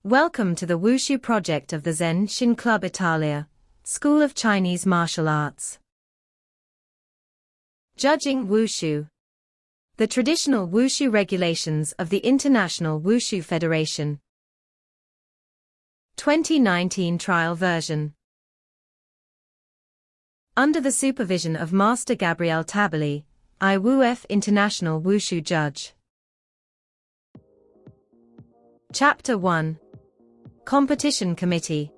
Welcome to the Wushu project of the Zen Shin Club Italia, School of Chinese Martial Arts. Judging Wushu. The traditional Wushu regulations of the International Wushu Federation. 2019 trial version. Under the supervision of Master Gabriel Tabali, IWF International Wushu Judge. Chapter 1. Competition Committee.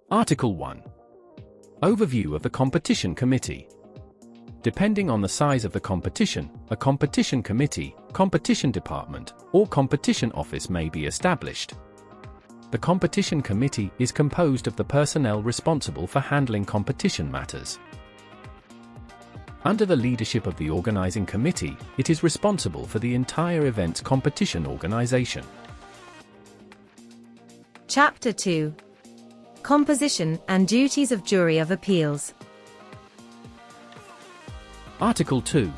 Article 1. Overview of the Competition Committee. Depending on the size of the competition, a competition committee, competition department, or competition office may be established. The competition committee is composed of the personnel responsible for handling competition matters. Under the leadership of the organizing committee, it is responsible for the entire event's competition organization. Chapter 2. Composition and Duties of Jury of Appeals. Article 2.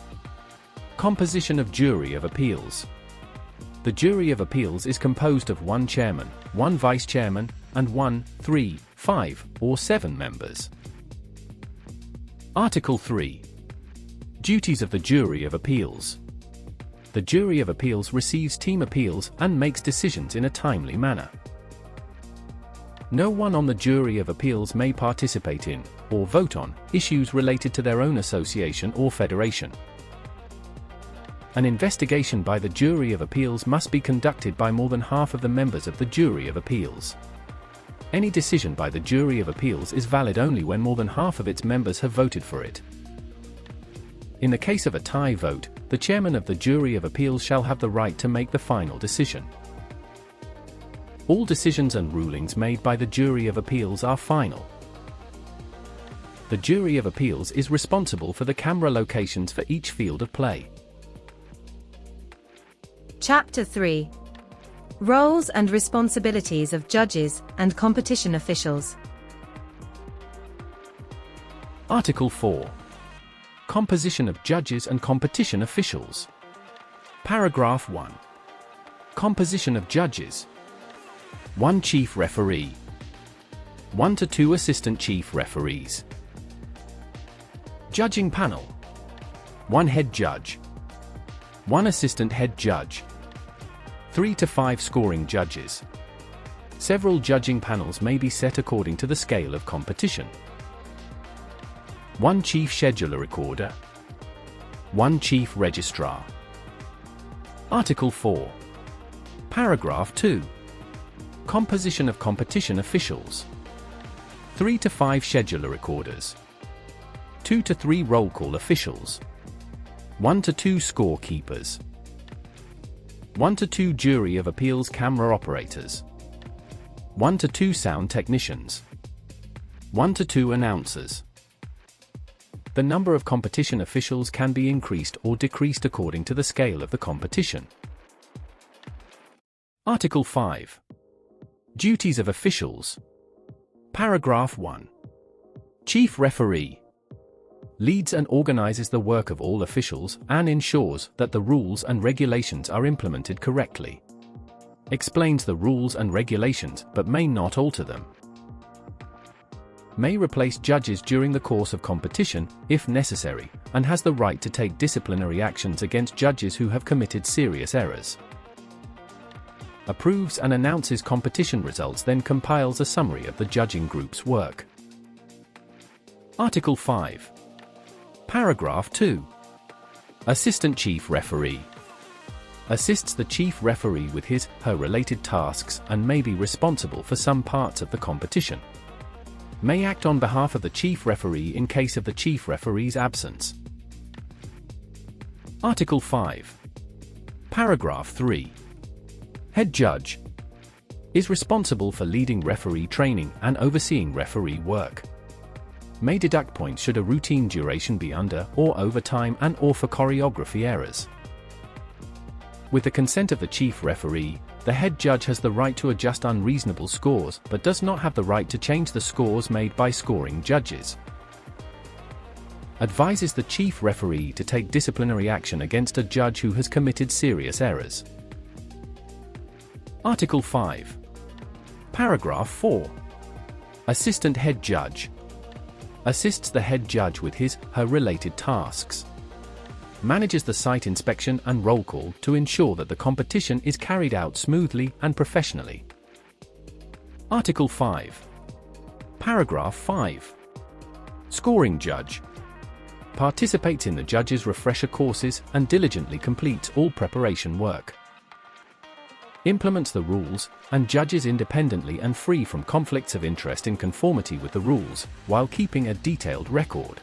Composition of Jury of Appeals. The Jury of Appeals is composed of one chairman, one vice chairman, and 1, 3, 5, or 7 members. Article 3. Duties of the Jury of Appeals. The Jury of Appeals receives team appeals and makes decisions in a timely manner. No one on the Jury of Appeals may participate in, or vote on, issues related to their own association or federation. An investigation by the Jury of Appeals must be conducted by more than half of the members of the Jury of Appeals. Any decision by the Jury of Appeals is valid only when more than half of its members have voted for it. In the case of a tie vote, the chairman of the Jury of Appeals shall have the right to make the final decision. All decisions and rulings made by the Jury of Appeals are final. The Jury of Appeals is responsible for the camera locations for each field of play. Chapter 3. Roles and Responsibilities of Judges and Competition Officials. Article 4. Composition of Judges and Competition Officials. Paragraph 1. Composition of Judges. 1 Chief Referee. 1 to 2 Assistant Chief Referees. Judging Panel. 1 Head Judge. 1 Assistant Head Judge. 3 to 5 Scoring Judges. Several judging panels may be set according to the scale of competition. 1 Chief Scheduler Recorder. 1 Chief Registrar. Article 4. Paragraph 2. Composition of Competition Officials. 3 to 5 Scheduler Recorders. 2 to 3 Roll Call Officials. 1 to 2 Scorekeepers. 1 to 2 Jury of Appeals Camera Operators. 1 to 2 Sound Technicians. 1 to 2 Announcers. The number of competition officials can be increased or decreased according to the scale of the competition. Article 5. Duties of Officials. Paragraph 1. Chief Referee. Leads and organizes the work of all officials and ensures that the rules and regulations are implemented correctly. Explains the rules and regulations but may not alter them. May replace judges during the course of competition, if necessary, and has the right to take disciplinary actions against judges who have committed serious errors. Approves and announces competition results, then compiles a summary of the judging group's work. Article 5. Paragraph 2. Assistant Chief Referee. Assists the Chief Referee with his/her related tasks and may be responsible for some parts of the competition. May act on behalf of the Chief Referee in case of the Chief Referee's absence. Article 5. Paragraph 3. Head Judge. Is responsible for leading referee training and overseeing referee work. May deduct points should a routine duration be under or over time and/or for choreography errors. With the consent of the Chief Referee, the Head Judge has the right to adjust unreasonable scores but does not have the right to change the scores made by scoring judges. Advises the Chief Referee to take disciplinary action against a judge who has committed serious errors. Article 5. Paragraph 4. Assistant Head Judge. Assists the head judge with his/her related tasks. Manages the site inspection and roll call to ensure that the competition is carried out smoothly and professionally. Article 5. Paragraph 5. Scoring Judge. Participates in the judge's refresher courses and diligently completes all preparation work. Implements the rules and judges independently and free from conflicts of interest in conformity with the rules, while keeping a detailed record.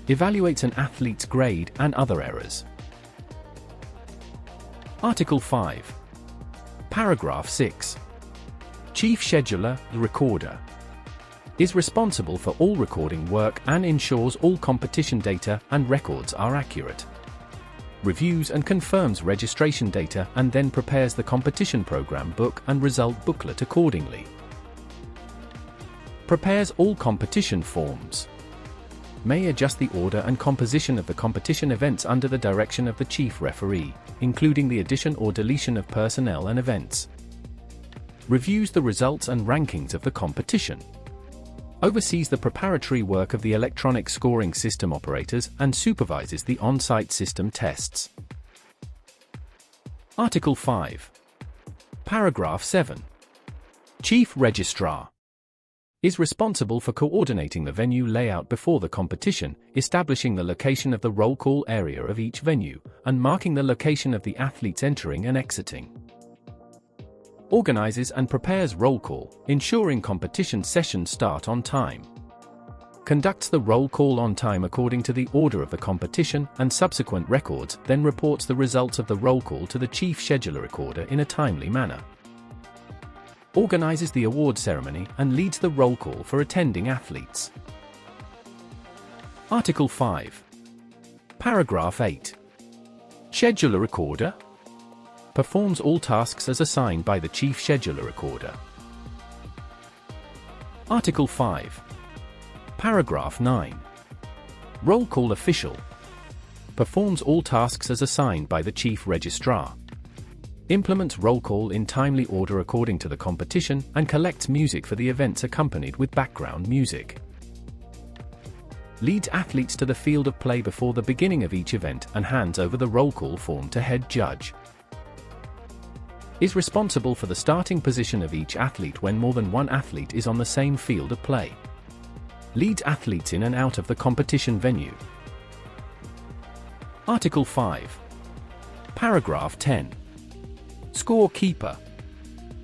Evaluates an athlete's grade and other errors. Article 5. Paragraph 6. Chief Scheduler, Recorder. Is responsible for all recording work and ensures all competition data and records are accurate. Reviews and confirms registration data and then prepares the competition program book and result booklet accordingly. Prepares all competition forms. May adjust the order and composition of the competition events under the direction of the chief referee, including the addition or deletion of personnel and events. Reviews the results and rankings of the competition. Oversees the preparatory work of the electronic scoring system operators and supervises the on-site system tests. Article 5. Paragraph 7. Chief Registrar. Is responsible for coordinating the venue layout before the competition, establishing the location of the roll call area of each venue, and marking the location of the athletes entering and exiting. Organizes and prepares roll call, ensuring competition sessions start on time. Conducts the roll call on time according to the order of the competition and subsequent records, then reports the results of the roll call to the chief scheduler recorder in a timely manner. Organizes the award ceremony and leads the roll call for attending athletes. Article 5. Paragraph 8. Scheduler Recorder. Performs all tasks as assigned by the chief scheduler recorder. Article 5. Paragraph 9. Roll call official. Performs all tasks as assigned by the chief registrar. Implements roll call in timely order according to the competition and collects music for the events accompanied with background music. Leads athletes to the field of play before the beginning of each event and hands over the roll call form to head judge. Is responsible for the starting position of each athlete when more than one athlete is on the same field of play. Leads athletes in and out of the competition venue. Article 5. Paragraph 10. Scorekeeper.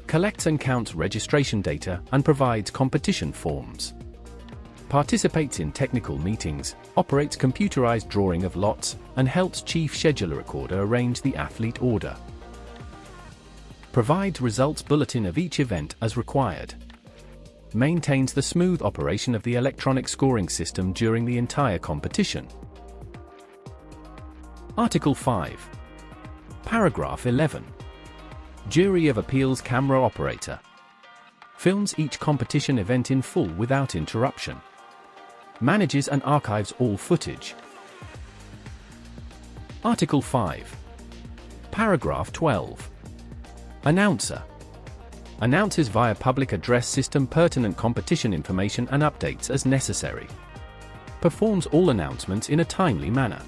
Collects and counts registration data and provides competition forms. Participates in technical meetings, operates computerized drawing of lots, and helps chief scheduler recorder arrange the athlete order. Provides results bulletin of each event as required. Maintains the smooth operation of the electronic scoring system during the entire competition. Article 5. Paragraph 11. Jury of Appeals Camera Operator. Films each competition event in full without interruption. Manages and archives all footage. Article 5. Paragraph 12. Announcer. Announces via public address system pertinent competition information and updates as necessary. Performs all announcements in a timely manner.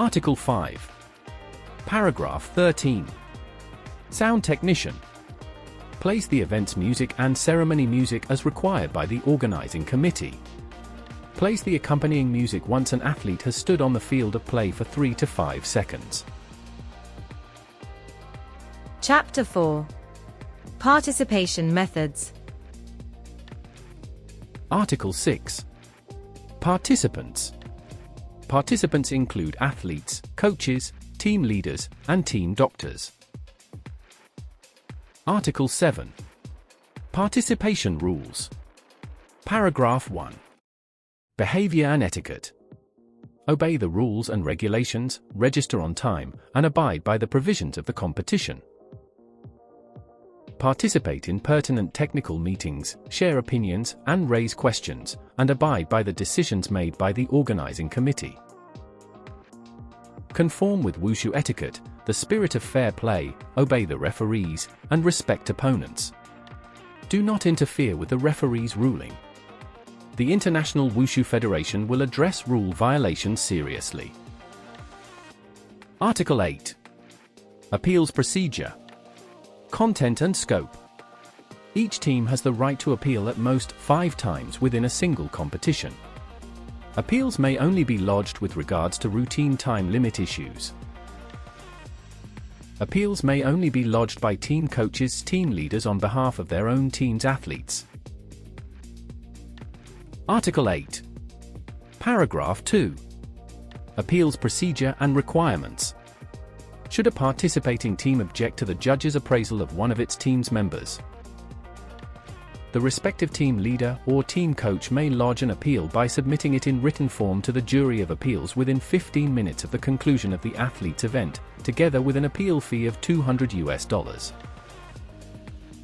Article 5. Paragraph 13. Sound Technician. Plays the event's music and ceremony music as required by the organizing committee. Plays the accompanying music once an athlete has stood on the field of play for 3 to 5 seconds. Chapter 4. Participation Methods. Article 6. Participants. Participants include athletes, coaches, team leaders, and team doctors. Article 7. Participation Rules. Paragraph 1. Behavior and Etiquette. Obey the rules and regulations, register on time, and abide by the provisions of the competition. Participate in pertinent technical meetings, share opinions, and raise questions, and abide by the decisions made by the organizing committee. Conform with Wushu etiquette, the spirit of fair play, obey the referees, and respect opponents. Do not interfere with the referee's ruling. The International Wushu Federation will address rule violations seriously. Article 8. Appeals procedure. Content and scope. Each team has the right to appeal at most 5 times within a single competition. Appeals may only be lodged with regards to routine time limit issues. Appeals may only be lodged by team coaches, team leaders on behalf of their own team's athletes. Article 8. Paragraph 2. Appeals procedure and requirements. Should a participating team object to the judge's appraisal of one of its team's members, the respective team leader or team coach may lodge an appeal by submitting it in written form to the jury of appeals within 15 minutes of the conclusion of the athlete's event, together with an appeal fee of $200.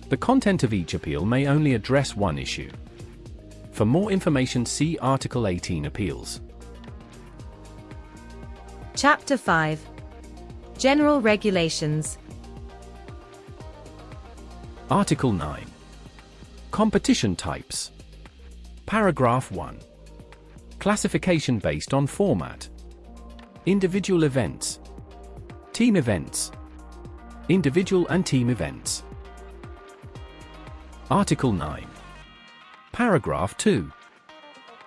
The content of each appeal may only address one issue. For more information, see Article 18 Appeals. Chapter 5. General Regulations. Article 9. Competition types. Paragraph 1. Classification based on format. Individual events. Team events. Individual and team events. Article 9. Paragraph 2.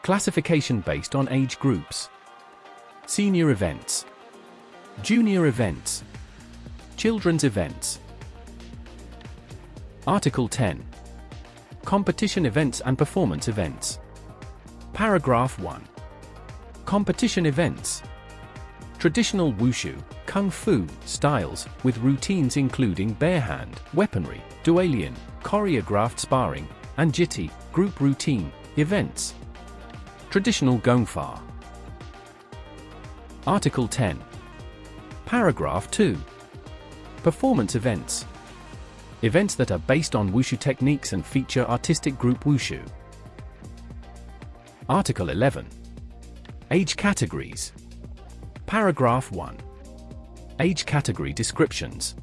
Classification based on age groups. Senior events. Junior events. Children's events. Article 10. Competition events and performance events. Paragraph 1. Competition events. Traditional wushu, kung fu styles, with routines including barehand, weaponry, duelian, choreographed sparring, and jiti, group routine, events. Traditional gongfa. Article 10. Paragraph 2. Performance events. Events that are based on wushu techniques and feature artistic group wushu. Article 11. Age categories. Paragraph 1. Age category descriptions.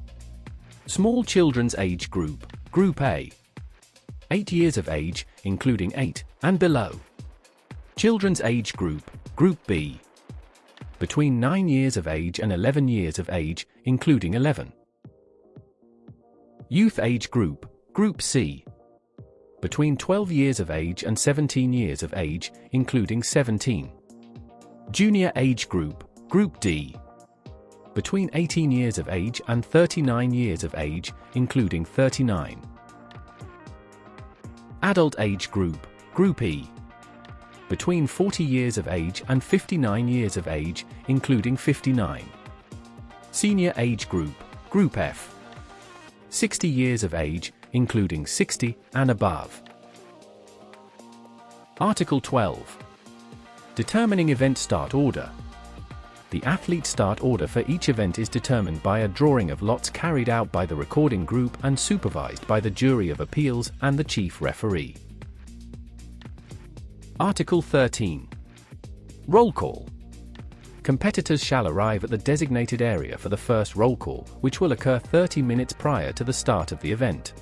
Small children's age group, Group A. 8 years of age, including 8, and below. Children's age group, Group B. Between 9 years of age and 11 years of age, including 11. Youth age group, Group C. Between 12 years of age and 17 years of age, including 17. Junior age group, Group D. Between 18 years of age and 39 years of age, including 39. Adult age group, Group E. Between 40 years of age and 59 years of age, including 59. Senior age group, Group F. 60 years of age, including 60 and above. Article 12. Determining event start order. The athlete start order for each event is determined by a drawing of lots carried out by the recording group and supervised by the jury of appeals and the chief referee. Article 13. Roll call. Competitors shall arrive at the designated area for the first roll call, which will occur 30 minutes prior to the start of the event.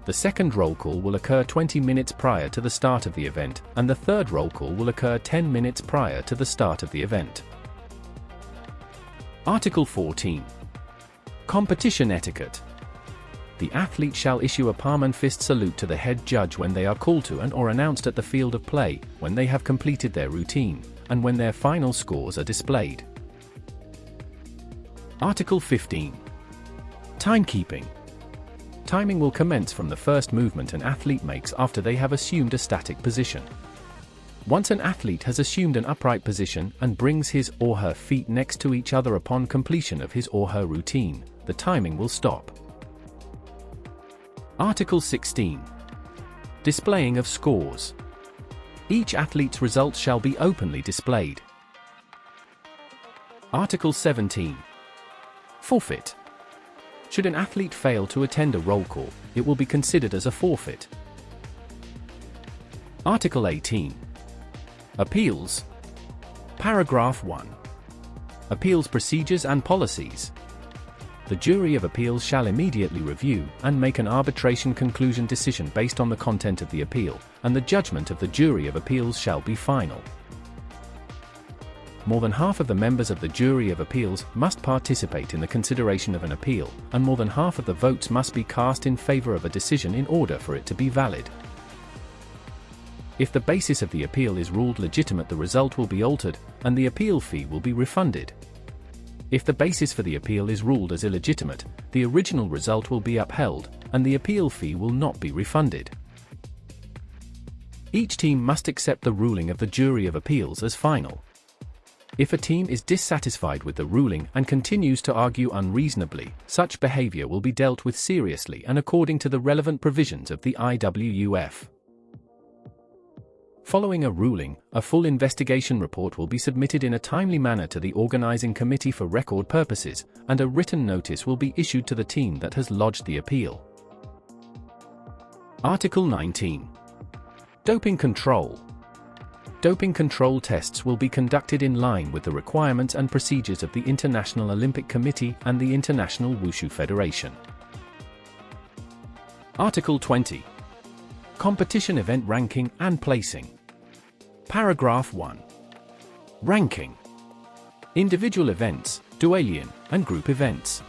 The second roll call will occur 20 minutes prior to the start of the event, and the third roll call will occur 10 minutes prior to the start of the event. Article 14. Competition etiquette. The athlete shall issue a palm and fist salute to the head judge when they are called to and or announced at the field of play, when they have completed their routine, and when their final scores are displayed. Article 15. Timekeeping. Timing will commence from the first movement an athlete makes after they have assumed a static position. Once an athlete has assumed an upright position and brings his or her feet next to each other upon completion of his or her routine, the timing will stop. Article 16. Displaying of scores. Each athlete's results shall be openly displayed. Article 17. Forfeit. Should an athlete fail to attend a roll call, it will be considered as a forfeit. Article 18. Appeals. Paragraph 1. Appeals procedures and policies. The jury of appeals shall immediately review and make an arbitration conclusion decision based on the content of the appeal, and the judgment of the jury of appeals shall be final. More than half of the members of the jury of appeals must participate in the consideration of an appeal, and more than half of the votes must be cast in favor of a decision in order for it to be valid. If the basis of the appeal is ruled legitimate, the result will be altered, and the appeal fee will be refunded. If the basis for the appeal is ruled as illegitimate, the original result will be upheld, and the appeal fee will not be refunded. Each team must accept the ruling of the jury of appeals as final. If a team is dissatisfied with the ruling and continues to argue unreasonably, such behavior will be dealt with seriously and according to the relevant provisions of the IWUF. Following a ruling, a full investigation report will be submitted in a timely manner to the organizing committee for record purposes, and a written notice will be issued to the team that has lodged the appeal. Article 19. Doping control. Doping control tests will be conducted in line with the requirements and procedures of the International Olympic Committee and the International Wushu Federation. Article 20. Competition event ranking and placing. Paragraph 1. Ranking. Individual events, dualian, and group events.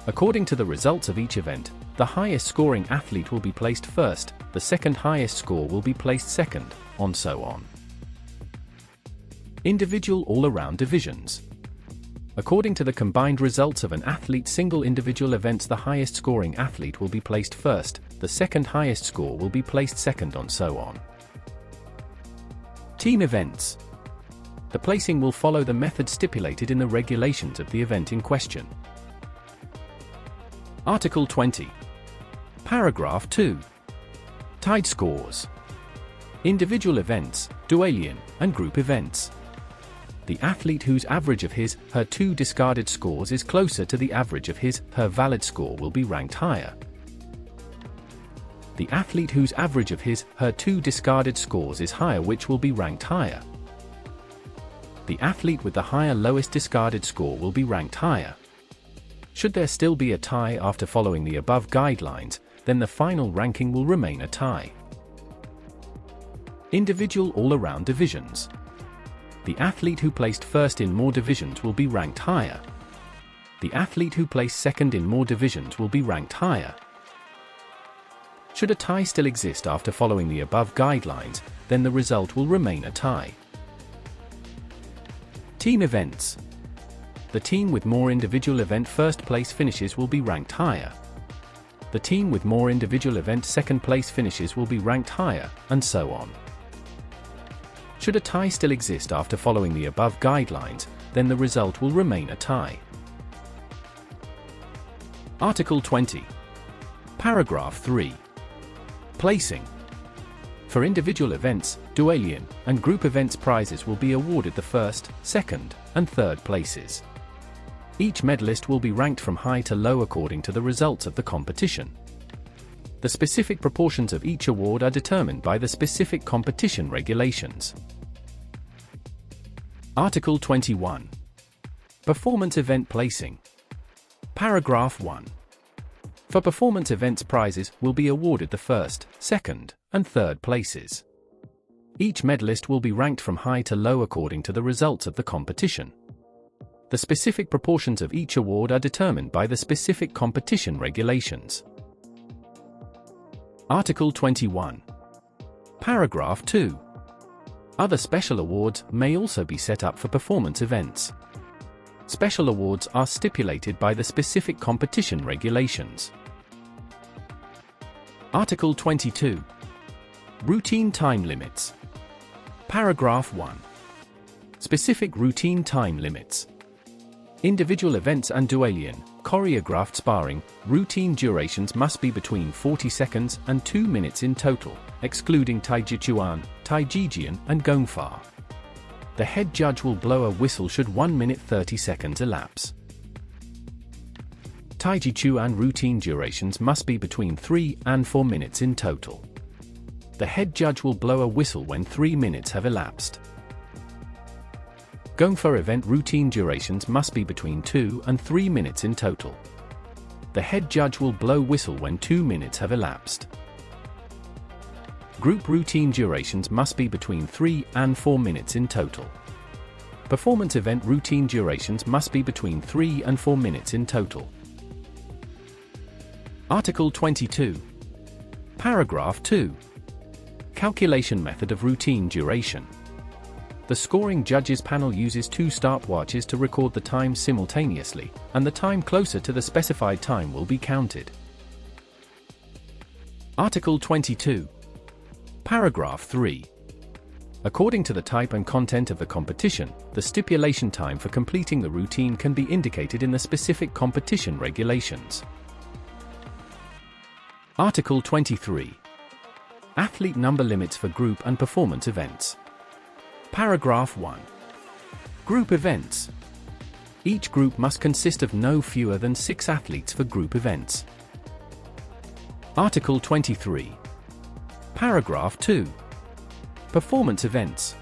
According to the results of each event, the highest scoring athlete will be placed first, the second highest score will be placed second, and so on. Individual all-around divisions. According to the combined results of an athlete's single individual events, the highest scoring athlete will be placed first, the second highest score will be placed second, and so on. Team events. The placing will follow the method stipulated in the regulations of the event in question. Article 20. Paragraph 2. Tied scores. Individual events, dualian, and group events. The athlete whose average of his/her two discarded scores is closer to the average of his/her valid score will be ranked higher. The athlete whose average of his/her two discarded scores is higher, which will be ranked higher. The athlete with the higher lowest discarded score will be ranked higher. Should there still be a tie after following the above guidelines, then the final ranking will remain a tie. Individual all-around divisions. The athlete who placed first in more divisions will be ranked higher. The athlete who placed second in more divisions will be ranked higher. Should a tie still exist after following the above guidelines, then the result will remain a tie. Team events. The team with more individual event first place finishes will be ranked higher. The team with more individual event second place finishes will be ranked higher, and so on. Should a tie still exist after following the above guidelines, then the result will remain a tie. Article 20. Paragraph 3. Placing. For individual events, dualian, and group events, prizes will be awarded the first, second, and third places. Each medalist will be ranked from high to low according to the results of the competition. The specific proportions of each award are determined by the specific competition regulations. Article 21. Performance event placing. Paragraph 1. For performance events, prizes will be awarded the first, second, and third places. Each medalist will be ranked from high to low according to the results of the competition. The specific proportions of each award are determined by the specific competition regulations. Article 21. Paragraph 2. Other special awards may also be set up for performance events. Special awards are stipulated by the specific competition regulations. Article 22. Routine time limits. Paragraph 1. Specific routine time limits. Individual events and dualian, choreographed sparring, routine durations must be between 40 seconds and 2 minutes in total, excluding Taijichuan, Taijijian, and Gongfa. The head judge will blow a whistle should 1 minute 30 seconds elapse. Taijichuan routine durations must be between 3 and 4 minutes in total. The head judge will blow a whistle when 3 minutes have elapsed. Gongfa event routine durations must be between 2 and 3 minutes in total. The head judge will blow whistle when 2 minutes have elapsed. Group routine durations must be between 3 and 4 minutes in total. Performance event routine durations must be between 3 and 4 minutes in total. Article 22. Paragraph 2. Calculation method of routine duration. The scoring judges panel uses 2 stopwatches to record the time simultaneously, and the time closer to the specified time will be counted. Article 22. Paragraph 3. According to the type and content of the competition, the stipulation time for completing the routine can be indicated in the specific competition regulations. Article 23. Athlete number limits for group and performance events. Paragraph 1. Group events. Each group must consist of no fewer than 6 athletes for group events. Article 23. Paragraph 2. Performance events.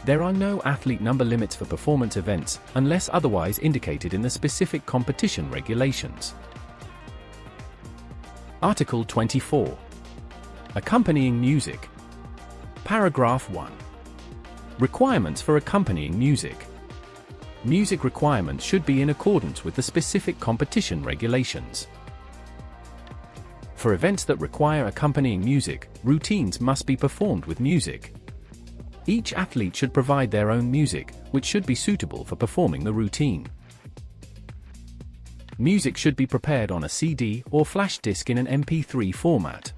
There are no athlete number limits for performance events unless otherwise indicated in the specific competition regulations. Article 24. Accompanying music. Paragraph 1. Requirements for accompanying music. Music requirements should be in accordance with the specific competition regulations. For events that require accompanying music, routines must be performed with music. Each athlete should provide their own music, which should be suitable for performing the routine. Music should be prepared on a CD or flash disc in an MP3 format.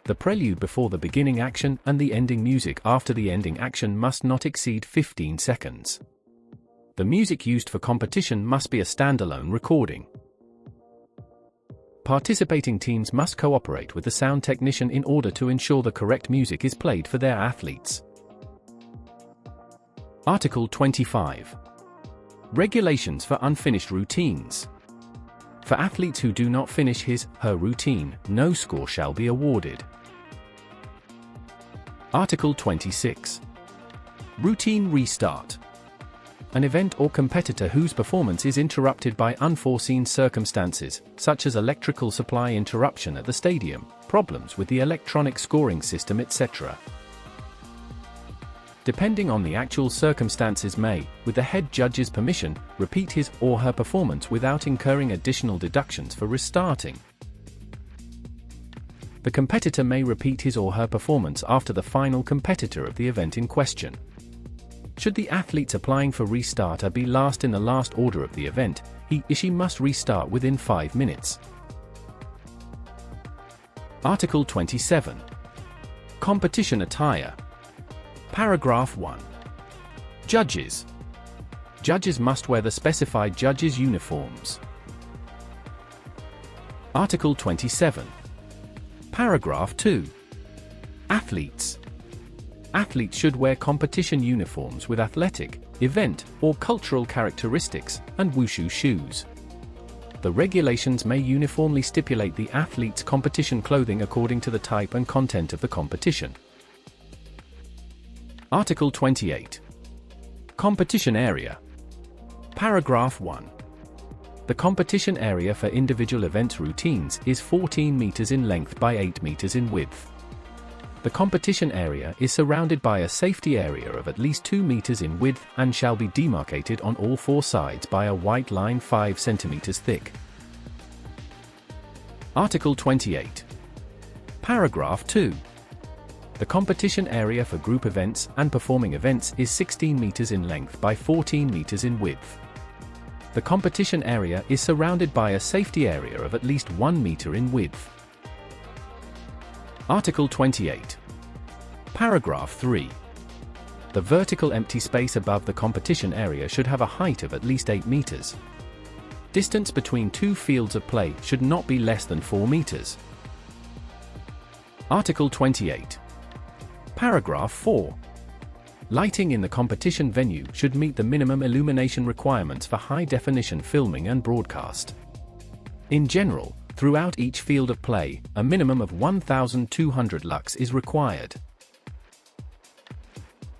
The prelude before the beginning action and the ending music after the ending action must not exceed 15 seconds. The music used for competition must be a standalone recording. Participating teams must cooperate with the sound technician in order to ensure the correct music is played for their athletes. Article 25. Regulations for unfinished routines. For athletes who do not finish his/her routine, no score shall be awarded. Article 26. Routine restart. An event or competitor whose performance is interrupted by unforeseen circumstances, such as electrical supply interruption at the stadium, problems with the electronic scoring system, etc. Depending on the actual circumstances may, with the head judge's permission, repeat his or her performance without incurring additional deductions for restarting. The competitor may repeat his or her performance after the final competitor of the event in question. Should the athletes applying for restarter be last in the last order of the event, he/she must restart within 5 minutes. Article 27. Competition attire. Paragraph 1. Judges. Judges must wear the specified judges' uniforms. Article 27. Paragraph 2. Athletes. Athletes should wear competition uniforms with athletic, event, or cultural characteristics, and wushu shoes. The regulations may uniformly stipulate the athlete's competition clothing according to the type and content of the competition. Article 28. Competition area. Paragraph 1. The competition area for individual event routines is 14 meters in length by 8 meters in width. The competition area is surrounded by a safety area of at least 2 meters in width and shall be demarcated on all 4 sides by a white line 5 centimeters thick. Article 28. Paragraph 2. The competition area for group events and performing events is 16 meters in length by 14 meters in width. The competition area is surrounded by a safety area of at least 1 meter in width. Article 28. Paragraph 3. The vertical empty space above the competition area should have a height of at least 8 meters. Distance between 2 fields of play should not be less than 4 meters. Article 28. Paragraph 4. Lighting in the competition venue should meet the minimum illumination requirements for high-definition filming and broadcast. In general, throughout each field of play, a minimum of 1,200 lux is required.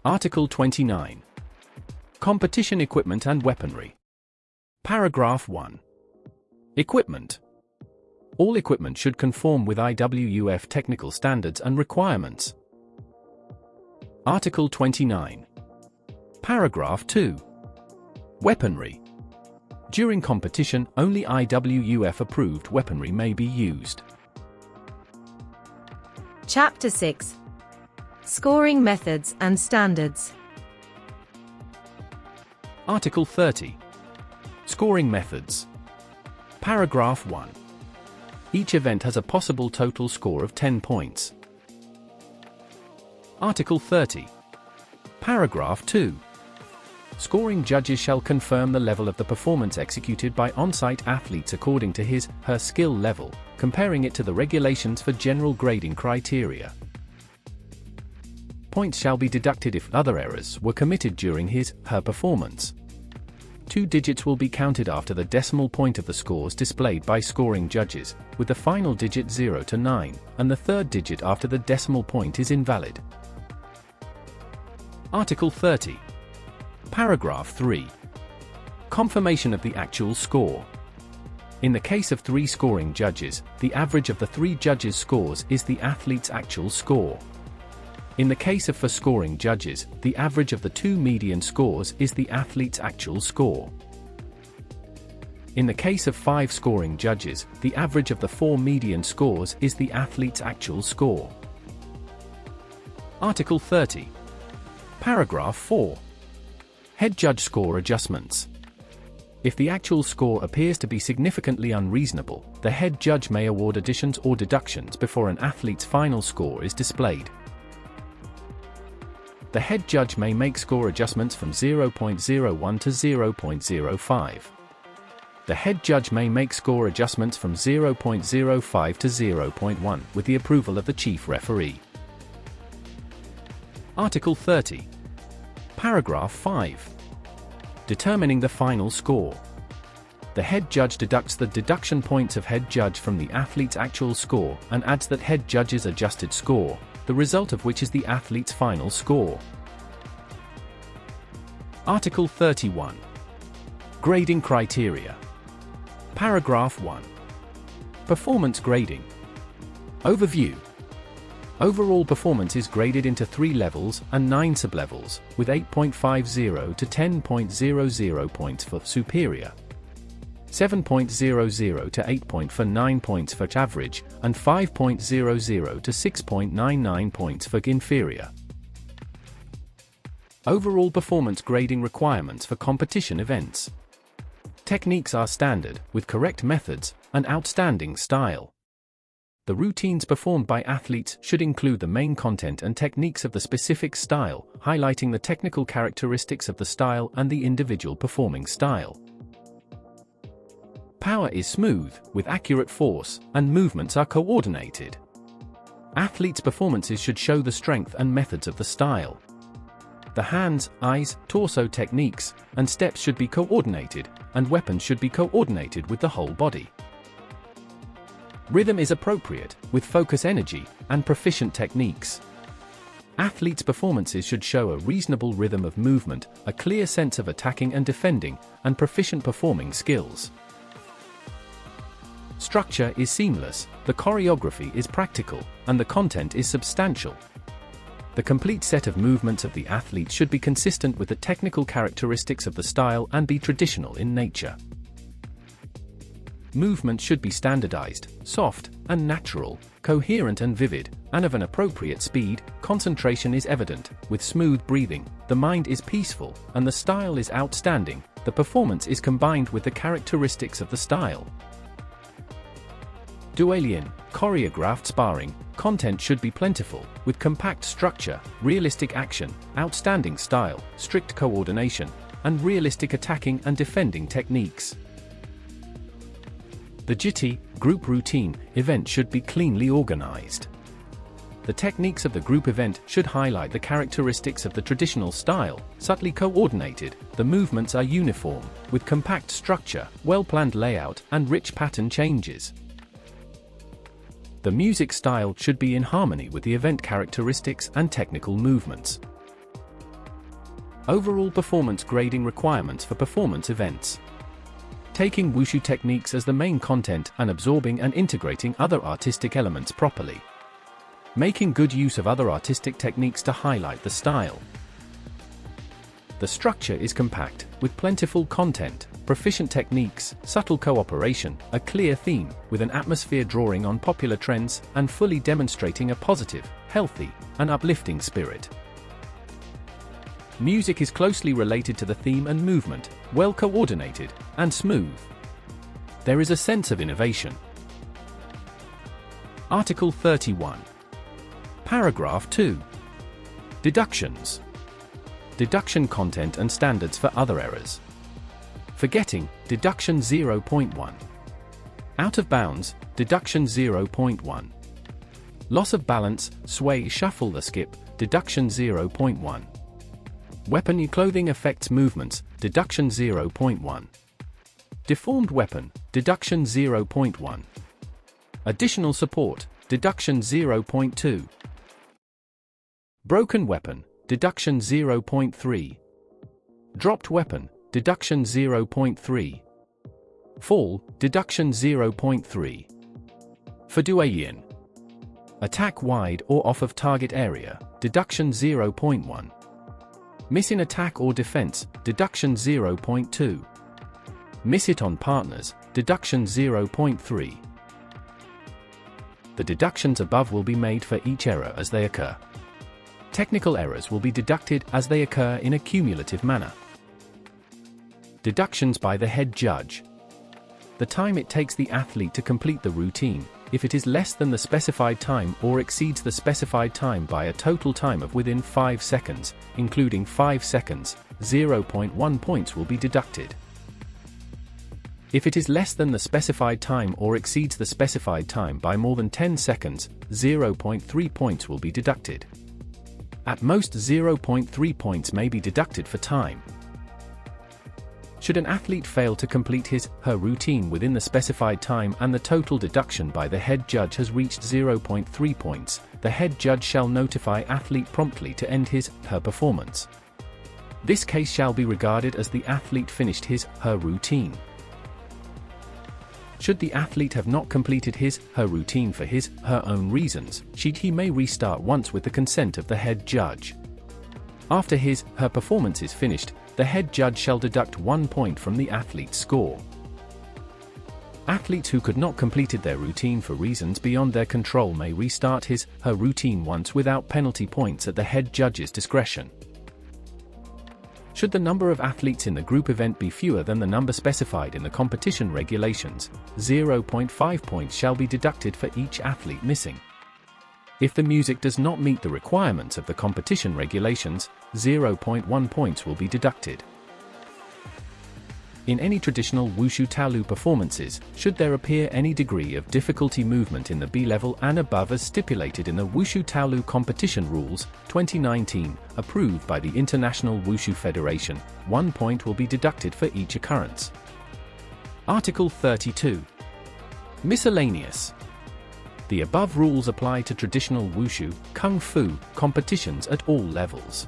Article 29. Competition equipment and weaponry. Paragraph 1. Equipment. All equipment should conform with IWUF technical standards and requirements. Article 29. Paragraph 2. Weaponry. During competition, only IWUF-approved weaponry may be used. Chapter 6. Scoring methods and standards. Article 30. Scoring methods. Paragraph 1. Each event has a possible total score of 10 points. Article 30. Paragraph 2. Scoring judges shall confirm the level of the performance executed by on-site athletes according to his/her skill level, comparing it to the regulations for general grading criteria. Points shall be deducted if other errors were committed during his/her performance. 2 digits will be counted after the decimal point of the scores displayed by scoring judges, with the final digit 0 to 9, and the third digit after the decimal point is invalid. Article 30. Paragraph 3. Confirmation of the actual score. In the case of 3 scoring judges, the average of the 3 judges' scores is the athlete's actual score. In the case of 4 scoring judges, the average of the 2 median scores is the athlete's actual score. In the case of 5 scoring judges, the average of the 4 median scores is the athlete's actual score. Article 30. Paragraph 4. Head judge score adjustments. If the actual score appears to be significantly unreasonable, the head judge may award additions or deductions before an athlete's final score is displayed. The head judge may make score adjustments from 0.01 to 0.05. The head judge may make score adjustments from 0.05 to 0.1 with the approval of the chief referee. Article 30. Paragraph 5. Determining the final score. The head judge deducts the deduction points of head judge from the athlete's actual score and adds that head judge's adjusted score, the result of which is the athlete's final score. Article 31. Grading criteria. Paragraph 1. Performance grading. Overview. Overall performance is graded into 3 levels and 9 sublevels, with 8.50 to 10.00 points for superior, 7.00 to 8.49 points for average, and 5.00 to 6.99 points for inferior. Overall performance grading requirements for competition events. Techniques are standard, with correct methods, and outstanding style. The routines performed by athletes should include the main content and techniques of the specific style, highlighting the technical characteristics of the style and the individual performing style. Power is smooth, with accurate force, and movements are coordinated. Athletes' performances should show the strength and methods of the style. The hands, eyes, torso techniques, and steps should be coordinated, and weapons should be coordinated with the whole body. Rhythm is appropriate, with focus energy, and proficient techniques. Athletes' performances should show a reasonable rhythm of movement, a clear sense of attacking and defending, and proficient performing skills. Structure is seamless, the choreography is practical, and the content is substantial. The complete set of movements of the athlete should be consistent with the technical characteristics of the style and be traditional in nature. Movement should be standardized, soft, and natural, coherent and vivid, and of an appropriate speed. Concentration is evident, with smooth breathing, the mind is peaceful, and the style is outstanding. The performance is combined with the characteristics of the style. Duelian, choreographed sparring, content should be plentiful, with compact structure, realistic action, outstanding style, strict coordination, and realistic attacking and defending techniques. The GT, group routine, event should be cleanly organized. The techniques of the group event should highlight the characteristics of the traditional style, subtly coordinated, the movements are uniform, with compact structure, well-planned layout, and rich pattern changes. The music style should be in harmony with the event characteristics and technical movements. Overall performance grading requirements for performance events. taking wushu techniques as the main content and absorbing and integrating other artistic elements properly. Making good use of other artistic techniques to highlight the style. The structure is compact, with plentiful content, proficient techniques, subtle cooperation, a clear theme, with an atmosphere drawing on popular trends, and fully demonstrating a positive, healthy, and uplifting spirit. Music is closely related to the theme and movement, well coordinated, and smooth. There is a sense of innovation. Article 31. Paragraph 2. Deductions. Deduction content and standards for other errors. Forgetting, deduction 0.1. Out of bounds, deduction 0.1. Loss of balance, sway, shuffle the skip, deduction 0.1. Weapon clothing affects movements, deduction 0.1. Deformed weapon, deduction 0.1. Additional support, deduction 0.2. Broken weapon, deduction 0.3. Dropped weapon, deduction 0.3. Fall, deduction 0.3. Fuduayin. Attack wide or off of target area, deduction 0.1. Miss in attack or defense, deduction 0.2. Miss it on partners, deduction 0.3. The deductions above will be made for each error as they occur. Technical errors will be deducted as they occur in a cumulative manner. Deductions by the head judge. The time it takes the athlete to complete the routine, if it is less than the specified time or exceeds the specified time by a total time of within 5 seconds, including 5 seconds, 0.1 points will be deducted. If it is less than the specified time or exceeds the specified time by more than 10 seconds, 0.3 points will be deducted. At most 0.3 points may be deducted for time. Should an athlete fail to complete his/her routine within the specified time and the total deduction by the head judge has reached 0.3 points, the head judge shall notify athlete promptly to end his/her performance. This case shall be regarded as the athlete finished his/her routine. Should the athlete have not completed his/her routine for his/her own reasons, he may restart once with the consent of the head judge. After his/her performance is finished, the head judge shall deduct 1 point from the athlete's score. Athletes who could not completed their routine for reasons beyond their control may restart his/her routine once without penalty points at the head judge's discretion. Should the number of athletes in the group event be fewer than the number specified in the competition regulations, 0.5 points shall be deducted for each athlete missing. If the music does not meet the requirements of the competition regulations, 0.1 points will be deducted. In any traditional Wushu Taolu performances, should there appear any degree of difficulty movement in the B level and above as stipulated in the Wushu Taolu Competition Rules, 2019, approved by the International Wushu Federation, 1 point will be deducted for each occurrence. Article 32. Miscellaneous. The above rules apply to traditional Wushu, Kung Fu, competitions at all levels.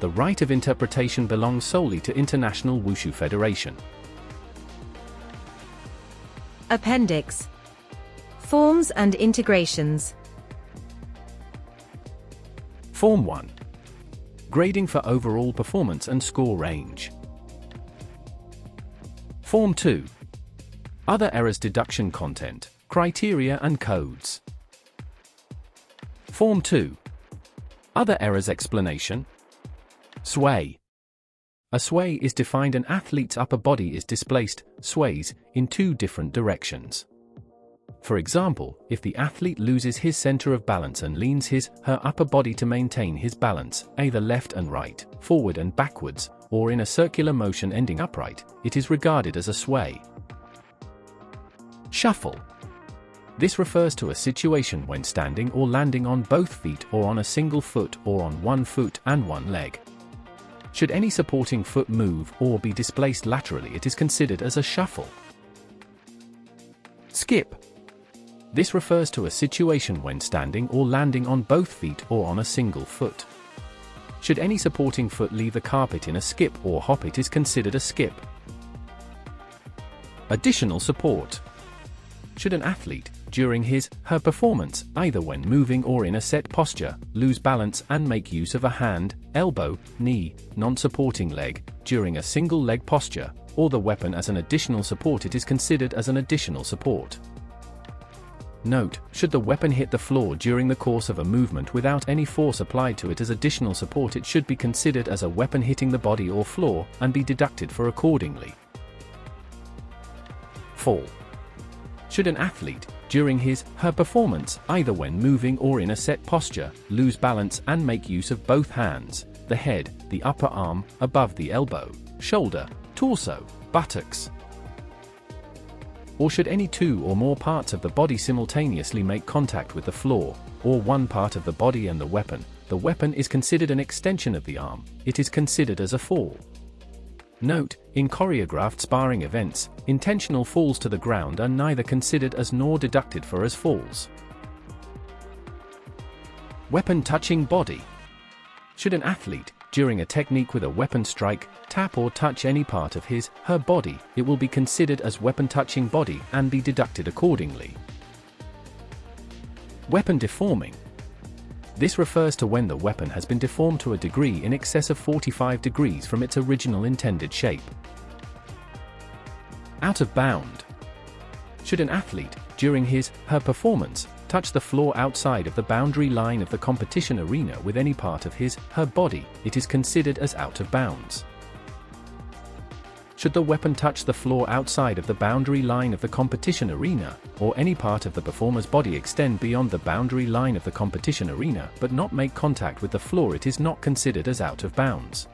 The right of interpretation belongs solely to International Wushu Federation. Appendix. Forms and integrations. Form 1. Grading for overall performance and score range. Form 2. Other errors deduction content, criteria and codes. Form 2. Other errors explanation. Sway. A sway is defined an athlete's upper body is displaced, sways, in 2 different directions. For example, if the athlete loses his center of balance and leans his/her upper body to maintain his balance, either left and right, forward and backwards, or in a circular motion ending upright, it is regarded as a sway. Shuffle. This refers to a situation when standing or landing on both feet or on a single foot or on one foot and one leg. Should any supporting foot move or be displaced laterally, it is considered as a shuffle. Skip. This refers to a situation when standing or landing on both feet or on a single foot. Should any supporting foot leave the carpet in a skip or hop, it is considered a skip. Additional support. Should an athlete, during his/her performance, either when moving or in a set posture, lose balance and make use of a hand, elbow, knee, non-supporting leg, during a single leg posture, or the weapon as an additional support, it is considered as an additional support. Note, should the weapon hit the floor during the course of a movement without any force applied to it as additional support, it should be considered as a weapon hitting the body or floor, and be deducted for accordingly. Fall. Should an athlete, during his/her performance, either when moving or in a set posture, lose balance and make use of both hands, the head, the upper arm, above the elbow, shoulder, torso, buttocks, or should any two or more parts of the body simultaneously make contact with the floor, or one part of the body and the weapon is considered an extension of the arm, it is considered as a fall. Note, in choreographed sparring events, intentional falls to the ground are neither considered as nor deducted for as falls. Weapon touching body. Should an athlete, during a technique with a weapon strike, tap or touch any part of his/her body, it will be considered as weapon touching body and be deducted accordingly. Weapon deforming. This refers to when the weapon has been deformed to a degree in excess of 45 degrees from its original intended shape. Out of bound. Should an athlete, during his/her performance, touch the floor outside of the boundary line of the competition arena with any part of his/her body, it is considered as out of bounds. Should the weapon touch the floor outside of the boundary line of the competition arena, or any part of the performer's body extend beyond the boundary line of the competition arena but not make contact with the floor, it is not considered as out of bounds.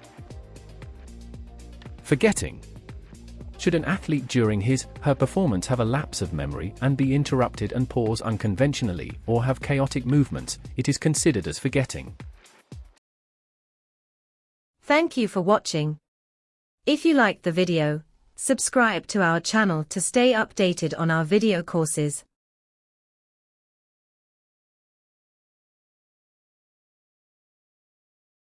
Forgetting. Should an athlete during his/her performance have a lapse of memory and be interrupted and pause unconventionally, or have chaotic movements, it is considered as forgetting. Thank you for watching. If you liked the video, subscribe to our channel to stay updated on our video courses.